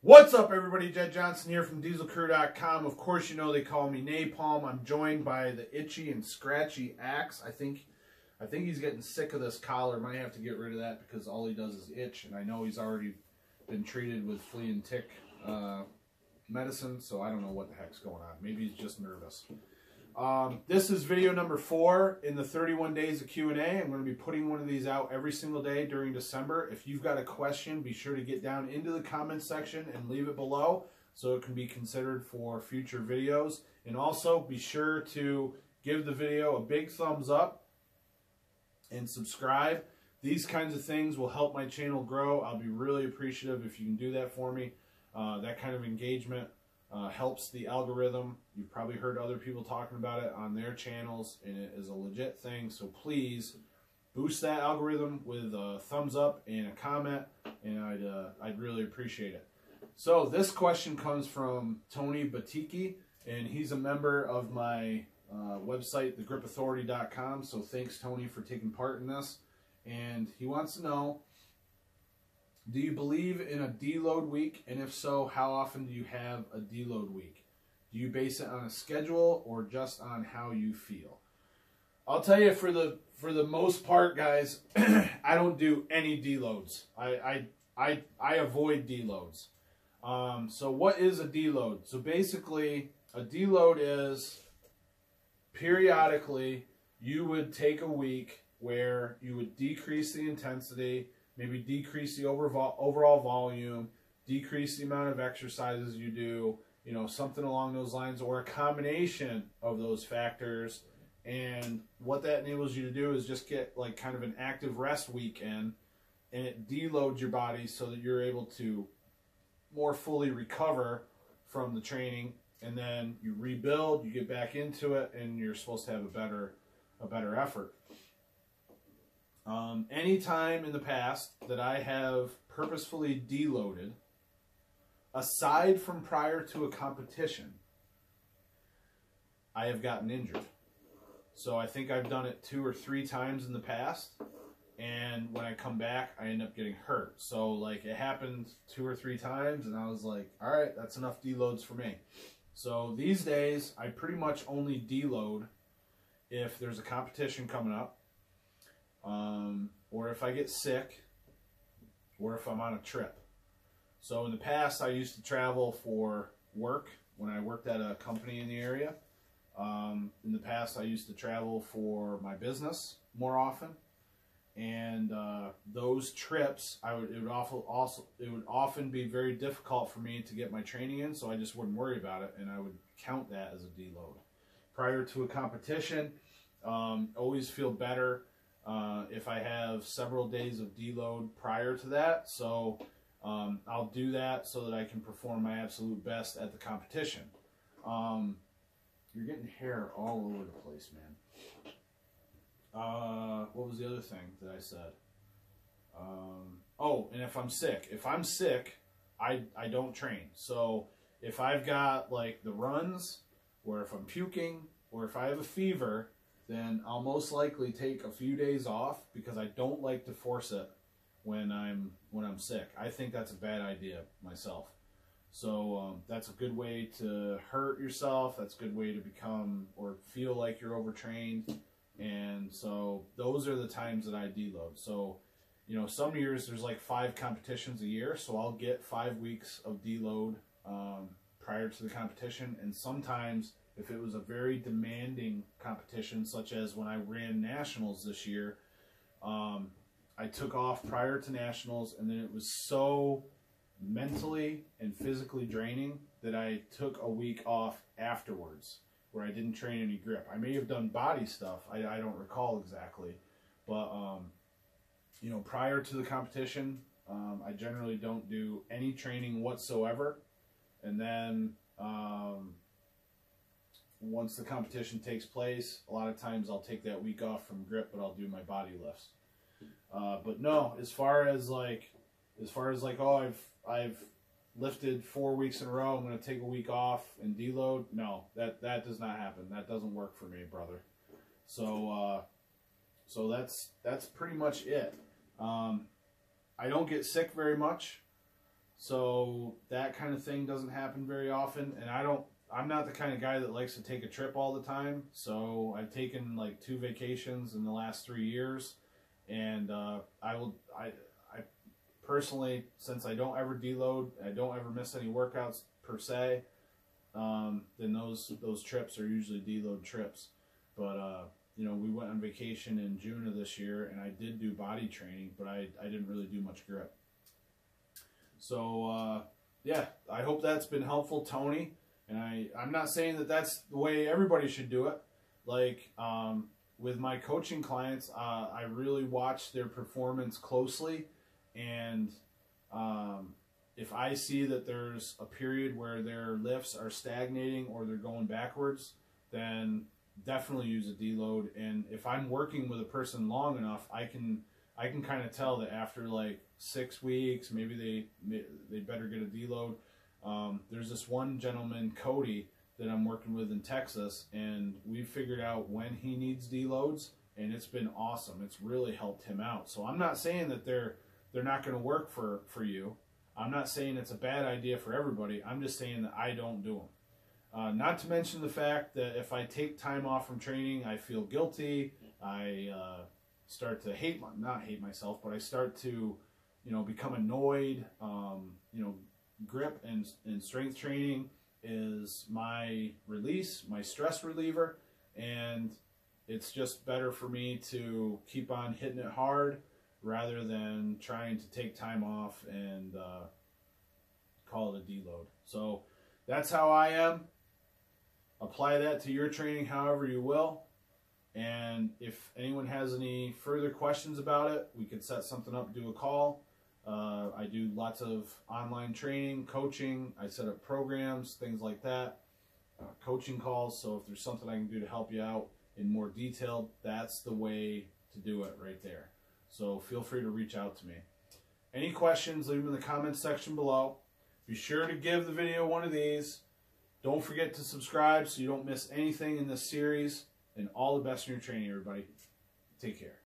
What's up, everybody? Jed Johnson here from DieselCrew.com. Of course, you know they call me Napalm. I'm joined by the itchy and scratchy Axe. I think he's getting sick of this collar. Might have to get rid of that because all he does is itch, and I know he's already been treated with flea and tick medicine, so I don't know what the heck's going on. Maybe he's just nervous. This is video number 4 in the 31 days of Q&A. I'm going to be putting one of these out every single day during December. If you've got a question, be sure to get down into the comments section and leave it below so it can be considered for future videos. And also be sure to give the video a big thumbs up and subscribe. These kinds of things will help my channel grow. I'll be really appreciative if you can do that for me. That kind of engagement helps the algorithm. You've probably heard other people talking about it on their channels, and it is a legit thing. So please boost that algorithm with a thumbs up and a comment, and I'd really appreciate it. So this question comes from Tony Batiki, and he's a member of my website, thegripauthority.com. So thanks, Tony, for taking part in this. And he wants to know, do you believe in a deload week? And if so, how often do you have a deload week? Do you base it on a schedule or just on how you feel? I'll tell you, for the most part, guys, I don't do any deloads. I avoid deloads. So what is a deload? So basically, a deload is periodically you would take a week where you would decrease the intensity, maybe decrease the overall volume, decrease the amount of exercises you do, you know, something along those lines, or a combination of those factors. And what that enables you to do is just get like kind of an active rest weekend, and it deloads your body so that you're able to more fully recover from the training, and then you rebuild, you get back into it, and you're supposed to have a better effort. Any time in the past that I have purposefully deloaded, aside from prior to a competition, I have gotten injured. So I think I've done it 2 or 3 times in the past, and when I come back, I end up getting hurt. So like it happened 2 or 3 times, and I was like, all right, that's enough deloads for me. So these days, I pretty much only deload if there's a competition coming up, or if I get sick, or if I'm on a trip. So in the past, I used to travel for work when I worked at a company in the area. In the past, I used to travel for my business more often, and those trips, it would often be very difficult for me to get my training in, so I just wouldn't worry about it, and I would count that as a deload. Prior to a competition, always feel better if I have several days of deload prior to that. So I'll do that so that I can perform my absolute best at the competition. You're getting hair all over the place, man. What was the other thing that I said? Oh, and if I'm sick, I don't train. So if I've got like the runs, or if I'm puking, or if I have a fever, then I'll most likely take a few days off, because I don't like to force it when I'm sick. I think that's a bad idea myself. So that's a good way to hurt yourself. That's a good way to become or feel like you're overtrained. And so those are the times that I deload. So, you know, some years there's like 5 competitions a year, so I'll get 5 weeks of deload prior to the competition. And sometimes, if it was a very demanding competition, such as when I ran nationals this year, I took off prior to nationals, and then it was so mentally and physically draining that I took a week off afterwards, where I didn't train any grip. I may have done body stuff, I don't recall exactly, but you know, prior to the competition, I generally don't do any training whatsoever. And then once the competition takes place, a lot of times I'll take that week off from grip, but I'll do my body lifts. But no, as far as like, oh, I've lifted 4 weeks in a row, I'm going to take a week off and deload. No, that does not happen. That doesn't work for me, brother. So so that's pretty much it. I don't get sick very much. So that kind of thing doesn't happen very often, and I'm not the kind of guy that likes to take a trip all the time. So I've taken like 2 vacations in the last 3 years, and I personally, since I don't ever deload, I don't ever miss any workouts per se, then those trips are usually deload trips. But you know, we went on vacation in June of this year, and I did do body training, but I didn't really do much grip. So yeah, I hope that's been helpful, Tony. And I'm not saying that that's the way everybody should do it. Like with my coaching clients, I really watch their performance closely, and if I see that there's a period where their lifts are stagnating or they're going backwards, then definitely use a deload. And if I'm working with a person long enough, I can kind of tell that after like 6 weeks, maybe they better get a deload. There's this one gentleman, Cody, that I'm working with in Texas, and we figured out when he needs deloads, and it's been awesome. It's really helped him out. So I'm not saying that they're not going to work for you. I'm not saying it's a bad idea for everybody. I'm just saying that I don't do them. Not to mention the fact that if I take time off from training, I feel guilty. I start to not hate myself, but I start to, you know, become annoyed. You know, grip and strength training is my release, my stress reliever, and it's just better for me to keep on hitting it hard rather than trying to take time off and call it a deload. So that's how I am. Apply that to your training however you will. And if anyone has any further questions about it, we could set something up, do a call. I do lots of online training, coaching. I set up programs, things like that, coaching calls. So if there's something I can do to help you out in more detail, that's the way to do it right there. So feel free to reach out to me. Any questions, leave them in the comments section below. Be sure to give the video one of these. Don't forget to subscribe so you don't miss anything in this series. And all the best in your training, everybody. Take care.